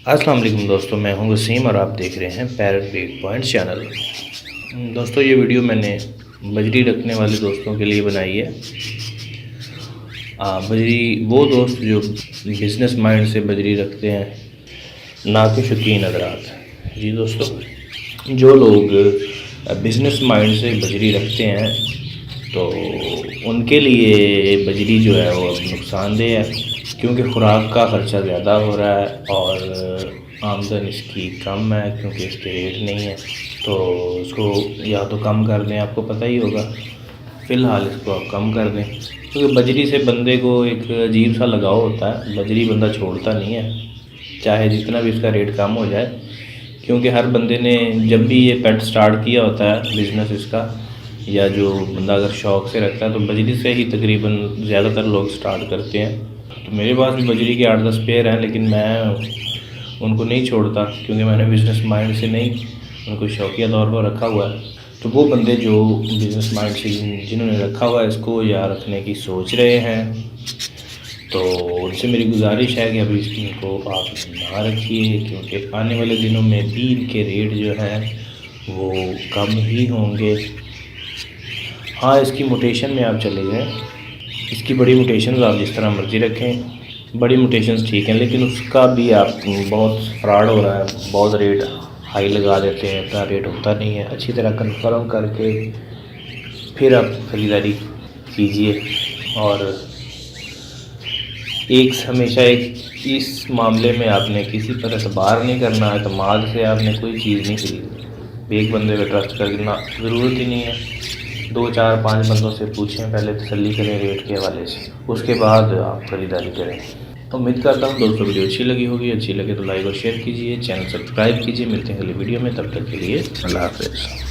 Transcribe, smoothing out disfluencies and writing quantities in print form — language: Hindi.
अस्सलाम वालेकुम दोस्तों, मैं हूं वसीम और आप देख रहे हैं पैरेट ब्रेक पॉइंट चैनल। दोस्तों, ये वीडियो मैंने बजरी रखने वाले दोस्तों के लिए बनाई है। बजरी वो दोस्त जो बिज़नेस माइंड से बजरी रखते हैं, ना कि शौकीन हज़रात। जी दोस्तों, जो लोग बिज़नेस माइंड से बजरी रखते हैं तो उनके लिए बजरी जो है वो अब नुकसानदेह है, क्योंकि खुराक का ख़र्चा ज़्यादा हो रहा है और आमदन इसकी कम है क्योंकि इसके रेट नहीं है। तो इसको या तो कम कर दें, आपको पता ही होगा। फ़िलहाल इसको आप कम कर दें, क्योंकि बजरी से बंदे को एक अजीब सा लगाव होता है। बजरी बंदा छोड़ता नहीं है, चाहे जितना भी इसका रेट कम हो जाए, क्योंकि हर बंदे ने जब भी ये पेट स्टार्ट किया होता है बिज़नेस इसका, या जो बंदा अगर शौक़ से रखता है तो बजरी से ही तकरीबन ज़्यादातर लोग स्टार्ट करते हैं। तो मेरे पास भी बजरी के 8-10 पेयर हैं, लेकिन मैं उनको नहीं छोड़ता क्योंकि मैंने बिज़नेस माइंड से नहीं, उनको शौकिया तौर पर रखा हुआ है। तो वो बंदे जो बिज़नेस माइंड से जिन्होंने रखा हुआ है इसको या रखने की सोच रहे हैं, तो उनसे मेरी गुजारिश है कि अभी इनको आप ना रखिए, क्योंकि आने वाले दिनों में भी इनके रेट जो हैं वो कम ही होंगे। हाँ, इसकी मोटेशन में आप चले जाएँ, इसकी बड़ी मोटेशंस आप जिस तरह मर्ज़ी रखें, बड़ी मोटेशंस ठीक हैं, लेकिन उसका भी आप बहुत फ्रॉड हो रहा है, बहुत रेट हाई लगा देते हैं, इतना रेट होता नहीं है। अच्छी तरह कंफर्म करके फिर आप ख़रीदारी कीजिए। और हमेशा इस मामले में आपने किसी पर एतबार नहीं करना, एतमाद से आपने कोई चीज़ नहीं खरीदनी। एक बंदे पर ट्रस्ट करना ज़रूरत ही नहीं है। 2, 4, 5 बंदों से पूछें, पहले तसल्ली करें रेट के हवाले से, उसके बाद आप ख़रीदारी करें। तो उम्मीद करता हूँ दोस्तों वीडियो अच्छी लगी होगी। अच्छी लगे तो लाइक और शेयर कीजिए, चैनल सब्सक्राइब कीजिए। मिलते हैं अगली वीडियो में, तब तक के लिए अल्लाह हाफ़िज़।